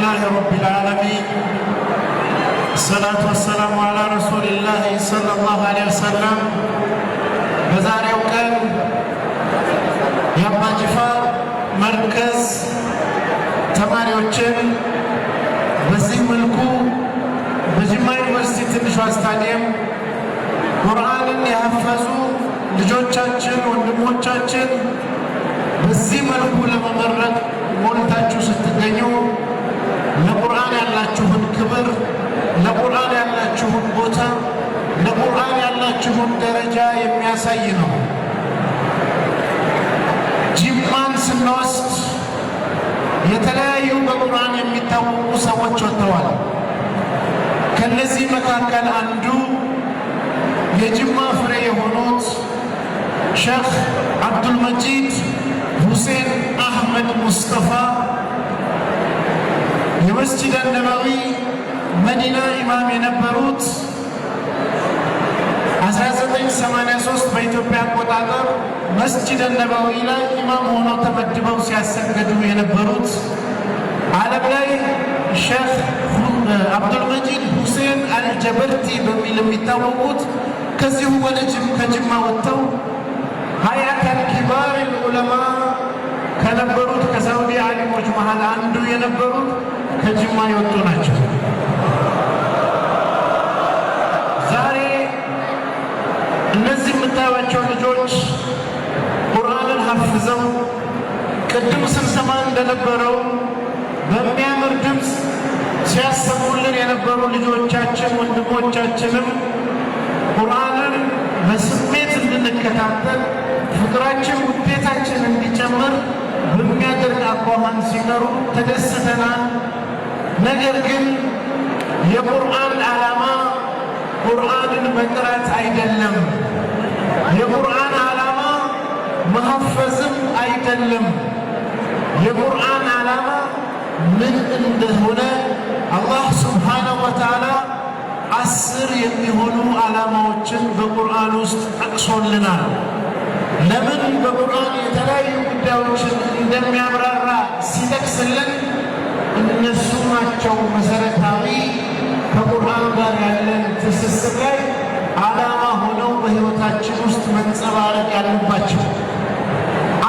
لله رب العالمين الصلاة والسلام على رسول الله صلى الله عليه وسلم بزاريو كان የአባ ጅፋር መርከዝ ተማሪዎችን በዚህ መልኩ በጅማ ዩኒቨርሲቲ ትንሿ ስታዲየም ቁርአንን ያፈዙ ልጆቻችን ወንድሞቻችን በዚህ መልኩ ለመመረቅ ሞልታችሁ ስትገኙ ለቁርአን ያላችሁን ክብር፣ ለቁርአን ያላችሁን ቦታ፣ ለቁርአን ያላችሁን ደረጃ የሚያሳይ ነው። ጅማን ስንወስድ የተለያዩ በቁርአን የሚታወቁ ሰዎች ወጥተዋል። ከነዚህ መካከል አንዱ የጅማ ፍሬ የሆኑት ሼክ አብዱልመጂድ ሁሴን አህመድ ሙስጠፋ የመስጂድ ነበዊ መዲና ኢማም የነበሩት 1983 በኢትዮጵያ አቆጣጠር መስጂድ ነበዊ ላይ ኢማም ሆነው ተመድበው ሲያሰግዱ የነበሩት ዓለም ላይ ሼክ አብዱልመጂድ ሁሴን አልጀበርቲ በሚል የሚታወቁት ከዚሁ ከጅማ ወጥተው ሀያተል ኪባር ዑለማ ከነበሩት ከሳውዲ ዓሊሞች መሃል አንዱ የነበሩት ከጅማ የወጡ ናቸው። ዛሬ እነዚህ የምታዩቸው ልጆች ቁርአንን ሐፍዘው ቅድም ስንሰማ እንደነበረው በሚያምር ድምፅ ሲያሰሙልን የነበሩ ልጆቻችን ወንድሞቻችንም ቁርአንን በስሜት እንድንከታተል ፍቅራችን ውጤታችን እንዲጨምር በሚያደርግ አኳኋን ሲቀሩ ተደስተናል። ነገር ግን የቁርአን ዓላማ ቁርአንን መቅራት አይደለም። የቁርአን ዓላማ መሐፈዝም አይደለም። የቁርአን ዓላማ ምን እንደሆነ አላህ ሱብሓነሁ ወተዓላ 10 የሚሆኑ ዓላማዎችን በቁርአን ውስጥ ጠቅሶልናል። ለምን በቁርአን የተለያዩ ጉዳዮችን እንደሚያብራራ ሲጠቅስልን እነሱ ናቸው መሰረታዊ ከቁርአን ጋር ያለን ትስስር ላይ ዓላማ ሆነው በሕይወታችን ውስጥ መንጸባረቅ ያለባቸው።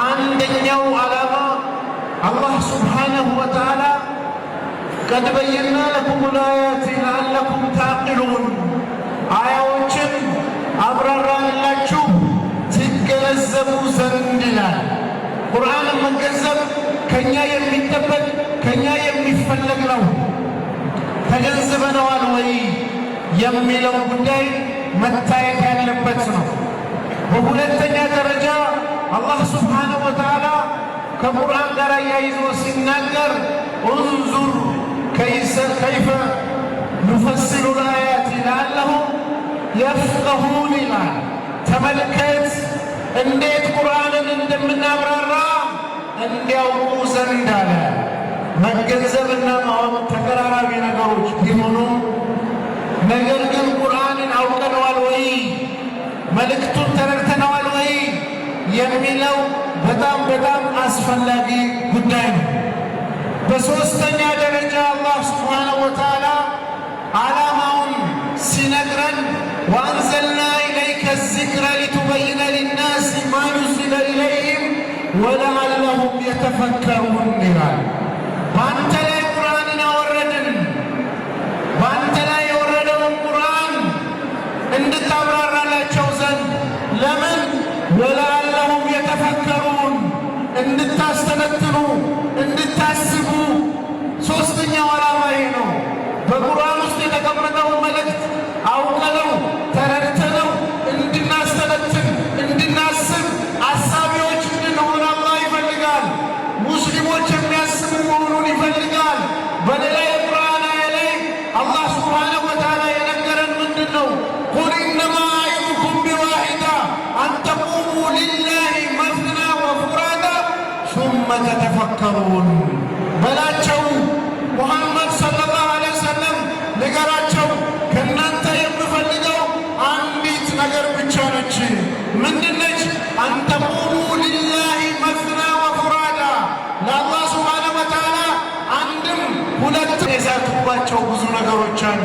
አንደኛው ዓላማ አላህ ሱብሓነሁ ወተዓላ ቀድ በየና ለኩም ልአያት ለዓለኩም ተዕቂሉን አያዎችን አብራራንላችሁ ትገነዘቡ ዘንድ ይላል። ቁርአንን መገንዘብ ከኛ የሚጠበቅ ከኛ የሚፈለግ ነው። ተገንዝበነዋል ወይ የሚለው ጉዳይ መታየት ያለበት ነው። በሁለተኛ ደረጃ አላህ ሱብሓነሁ ወተዓላ ከቁርአን ጋር አያይዞ ሲናገር እንዙር ከይፈ ኑፈሲሉ ልአያት ለዓለሁም የፍቀሁን ይላል። ተመልከት እንዴት ቁርአንን እንደምናብራራ እንዲያውቁ ዘንድ አለ። መገንዘብና ማወቅ ተቀራራቢ ነገሮች ቢሆኑ ነገር ግን ቁርአንን አውቀነዋል ወይ መልእክቱን ተረድተነዋል ወይ የሚለው በጣም አስፈላጊ ጉዳይ ነው። በሶስተኛ ደረጃ አላህ ሱብሓነሁ ወተዓላ ዓላማውን ሲነግረን ወአንዘልና ኢለይከ ዚክረ ሊቱበይነ ሊናስ ማ ኑዚለ ኢለይሂም ወለዓለሁም የተፈከሩን ይላል። በአንተ ላይ ቁርአንን አወረድን። በአንተ ላይ የወረደውን ቁርአን እንድታብራራላቸው ዘንድ ለምን? ወለዓለሁም የተፈከሩን እንድታስተነትኑ እንድታስቡ። ሶስተኛው ዓላማ ይሄ ነው። በቁርአን ውስጥ የተቀመጠውን መልእክት አውቀነው ተረድተነው እንድናስተነትን እንድናስብ አሳቢዎች እንድንሆን አላህ ይፈልጋል። ሙስሊሞች የሚያስቡ መሆኑን ይፈልጋል። በሌላ የቁርአን አያ ላይ አላህ ሱብሓነሁ ወተዓላ የነገረን ምንድን ነው? ቁል ኢነማ አዒዙኩም ቢዋሒዳ አን ተቁሙ ሊላሂ መስና ወፉራዳ ሱመ ተተፈከሩን በላቸው። ሙሐመድ ሰለላሁ ዐለይሂ ወሰለም ንገራቸው፣ ከእናንተ የምፈልገው አንዲት ነገር ብቻ ነች። ምንድን ነች? አን ተቁሙ ሊላሂ መስና ወፉራዳ ለአላህ ሱብሓነሁ ወተዓላ አንድም ሁለት የምንገባባቸው ብዙ ነገሮች አሉ።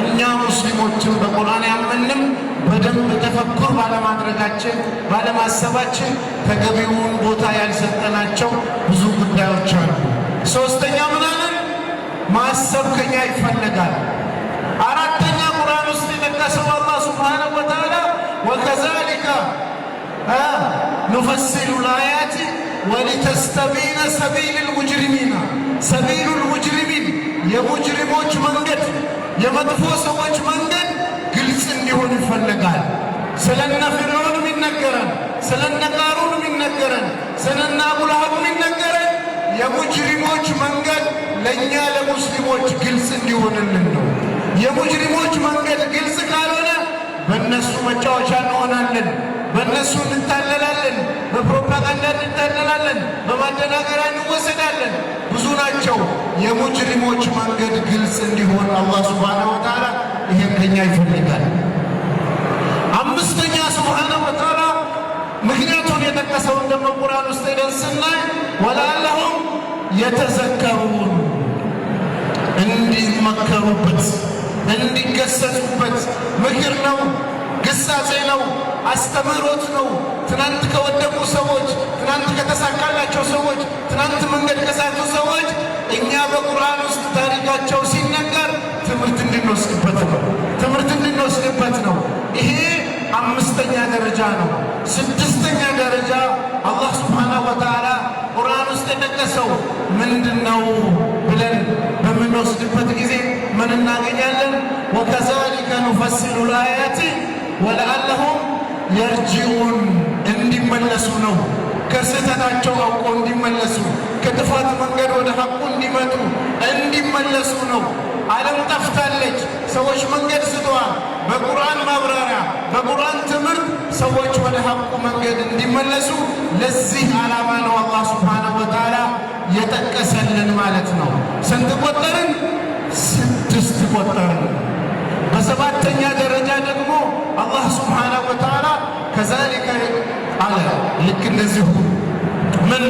እኛ ሙስሊሞችን በቁርአን ያመንም በደንብ ተፈኩር ባለማድረጋችን ባለማሰባችን ተገቢውን ቦታ ያልሰጠናቸው ብዙ ጉዳዮች አሉ። ሶስተኛ ምናምን ማሰብ ከኛ ይፈልጋል። አራተኛ ቁርአን ውስጥ የጠቀሰው አላህ ሱብሓነሁ ወተዓላ ወከዛሊከ ኑፈሲሉ ልአያት ወሊተስተቢነ ሰቢሉል ሙጅሪሚን ሰቢሉል ሙጅሪሚን የሙጅሪሞች መንገድ የመጥፎ ሰዎች መንገድ ግልጽ እንዲሆን ይፈልጋል። ስለነ ፊርዓውን ይነገረን፣ ስለነ ቃሩን ይነገረን፣ ስለነ አቡለሀብ ይነገረን። የሙጅሪሞች መንገድ ለእኛ ለሙስሊሞች ግልጽ እንዲሆንልን ነው። የሙጅሪሞች መንገድ ግልጽ ካልሆነ በእነሱ መጫወቻ እንሆናለን፣ በእነሱ እንታለላለን፣ በፕሮፓጋንዳ እንታለላለን፣ በማደናገሪያ እንወሰዳለን። ብዙ ናቸው። የሙጅሪሞች መንገድ ግልጽ እንዲሆን አላህ ሱብሓነሁ ወተዓላ ይሄን ከኛ ይፈልጋል። አምስተኛ ሱብሓነሁ ወተዓላ ምክንያቱን የጠቀሰውን ደግሞ ቁርአን ውስጥ ሄደን ስናይ ወለዐለሁም የተዘከሩን እንዲመከሩበት እንዲገሰጹበት ምክር ነው፣ ግሳጼ ነው፣ አስተምህሮት ነው። ትናንት ከወደቁ ሰዎች፣ ትናንት ከተሳካላቸው ሰዎች፣ ትናንት መንገድ ከሳቱ ሰዎች እኛ በቁርአን ውስጥ ታሪካቸው ሲነገር ትምህርት እንድንወስድበት ነው፣ ትምህርት እንድንወስድበት ነው። ይሄ አምስተኛ ደረጃ ነው። ስድስተኛ ደረጃ አላህ ሱብሓነሁ ወተዓላ ቁርአን ውስጥ የጠቀሰው ምንድነው ብለን በምንወስድበት ጊዜ ምን እናገኛለን? ወከዛሊከ ኑፈሲሉ ልአያት ወለዐለሁም የርጂዑን እንዲመለሱ ነው። ከስህተታቸው አውቀው እንዲመለሱ፣ ከጥፋት መንገድ ወደ ሐቁ እንዲመጡ እንዲመለሱ ነው። ዓለም ጠፍታለች። ሰዎች መንገድ ስተዋል። በቁርአን ማብራሪያ በቁርአን ትምህርት ሰዎች ወደ ሐቁ መንገድ እንዲመለሱ ለዚህ ዓላማ ነው አላህ ሱብሓነሁ ወተዓላ የጠቀሰልን ማለት ነው። ስንት ቆጠርን? 6 ቆጠርን። በሰባተኛ ደረጃ ደግሞ አላህ ሱብሓነሁ ወተዓላ ከዛሊከ አለ ልክ እንደዚሁ ምን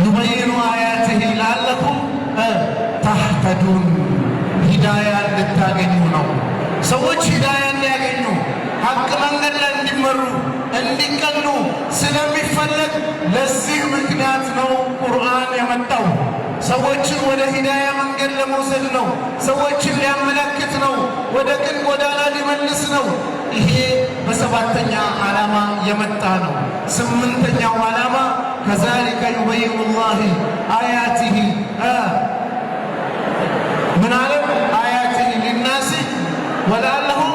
ዩበይኑ አያቲሂ ለዐለኩም ተህተዱን ሂዳያ እንድታገኙ ነው። ሰዎች ሂዳያ እንዲያገኙ ሐቅ መንገድ ላይ እንዲመሩ እንዲቀኑ ስለሚፈለግ ለዚህ ምክንያት ነው ቁርአን የመጣው። ሰዎችን ወደ ሂዳያ መንገድ ለመውሰድ ነው። ሰዎችን ሊያመለክት ነው። ወደ ቅን ጎዳና ሊመልስ ነው። ይሄ በሰባተኛ ዓላማ የመጣ ነው። ስምንተኛው ዓላማ ከዛሊከ ዩበይኑ ላሂ አያቲሂ ምን አለ? አያቲሂ ሊናሲ ወለዐለሁም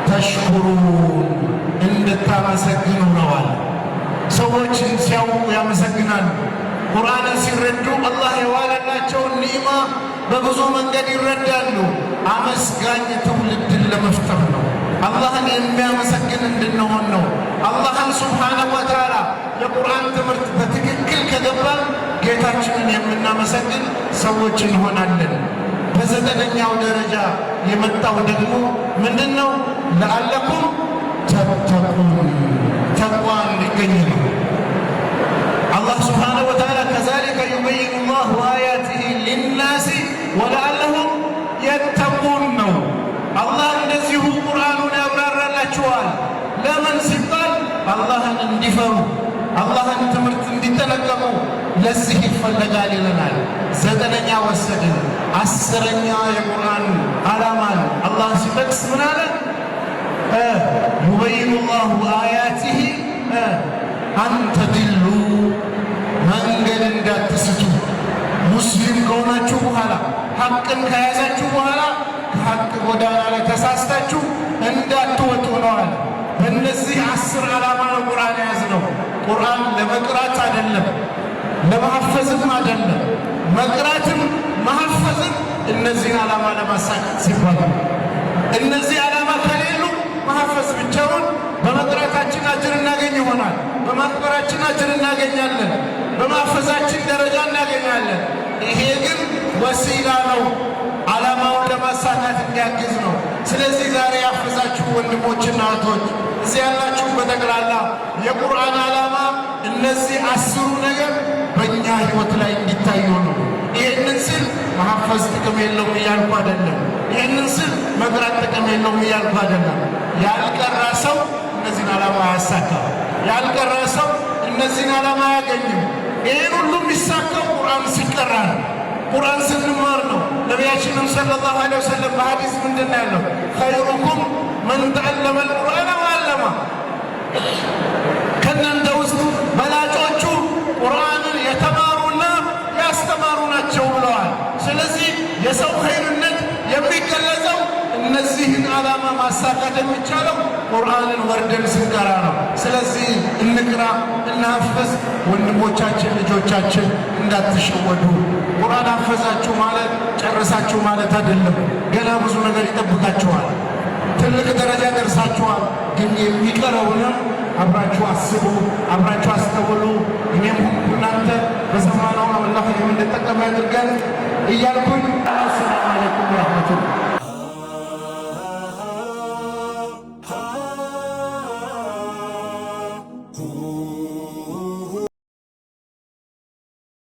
ተሽኩሩን እንድታመሰግኑ ነዋል። ሰዎችን ሲያውቁ ያመሰግናሉ። ቁርአንን ሲረዱ አላህ የዋለላቸውን ኒዕማ በብዙ መንገድ ይረዳሉ። አመስጋኝ ትውልድን ለመፍጠር ነው። አላህን የሚያመሰግን እንድንሆን ነው። አላህን ሱብሓነሁ ወተዓላ የቁርአን ትምህርት በትክክል ከገባን ጌታችንን የምናመሰግን ሰዎች እንሆናለን። በዘጠነኛው ደረጃ የመጣው ደግሞ ምንድን ነው? ለዐለኩም ተተቁን ተቅዋ እንዲገኝ ነው። አላህ ሱብሓነሁ ወተዓላ ከዛሊከ ዩበይኑ ላሁ አያቲሂ ሊናሲ ወለዐለሁም የተቁን ነው። አላህ እንደዚሁ ቁርአኑን ያብራራላችኋል። ለምን ሲባል አላህን እንዲፈሩ፣ አላህን ትምህርት እንዲጠነቀቁ ለዚህ ይፈለጋል ይለናል። ዘጠነኛ ወሰድን። አስረኛ የቁርአን ዓላማን አላህ ሲጠቅስ ምን አለ? ዩበይኑ ላሁ አያቲሂ አንተድሉ መንገድ እንዳትስቱ። ሙስሊም ከሆናችሁ በኋላ ሐቅን ከያዛችሁ በኋላ ከሐቅ ጎዳና ላይ ተሳስታችሁ እንዳትወጡ ነዋል። በእነዚህ 10 ዓላማ ነው ቁርአን የያዝነው። ቁርአን ለመቅራት አይደለም፣ ለማሐፈዝም አይደለም። መቅራትም ማሐፈዝም እነዚህን ዓላማ ለማሳካት ሲባል፣ እነዚህ ዓላማ ከሌሉ ማሐፈዝ ብቻውን በመቅራታችን አጅር እናገኝ ይሆናል። በማክበራችን አጅር እናገኛለን። በማሐፈዛችን ደረጃ እናገኛለን። ይሄ ግን ወሲላ ነው፣ ዓላማውን ለማሳካት እንዲያግዝ ነው። ስለዚህ ዛሬ ያፈዛችሁ ወንድሞችና እህቶች እዚህ ያላችሁ በጠቅላላ የቁርአን ዓላማ እነዚህ 10ሩ ነገር በእኛ ሕይወት ላይ እንዲታዩ ነው። ይህንን ስል ማሐፈዝ ጥቅም የለውም እያልኩ አይደለም። ይህንን ስል መቅራት ጥቅም የለውም እያልኩ አይደለም። ያልቀራ ሰው እነዚህን ዓላማ አያሳካም። ያልቀራ ሰው እነዚህን ዓላማ አያገኝም። ይህን ሁሉ የሚሳካው ቁርአን ሲቀራ ነው። ቁርአን ስንማር ነው። ነቢያችንም ሰለላሁ ዐለይሂ ወሰለም በሐዲስ ምንድን ነው ያለው? ኸይሩኩም መን ተዐለመ አልቁርአነ ወዐለመ። ከእናንተ ውስጥ በላጮቹ ቁርአንን የተማሩና ያስተማሩ ናቸው ብለዋል። ስለዚህ የሰው ኸይርነት የሚገለጸው እነዚህን ዓላማ ማሳካት የሚቻለው ቁርአንን ወርደን ስንቀራ ነው። ስለዚህ እንቅራ፣ እናሐፍዝ። ወንድሞቻችን ልጆቻችን እንዳትሸወዱ። ቁርአን አፈዛችሁ ማለት ጨረሳችሁ ማለት አይደለም። ገና ብዙ ነገር ይጠብቃችኋል። ትልቅ ደረጃ ደርሳችኋል። ግን የሚቀረውንም አብራችሁ አስቡ፣ አብራችሁ አስተውሉ። እኔም እናንተ በሰማነው አላህ የምንጠቀም ያድርገን እያልኩኝ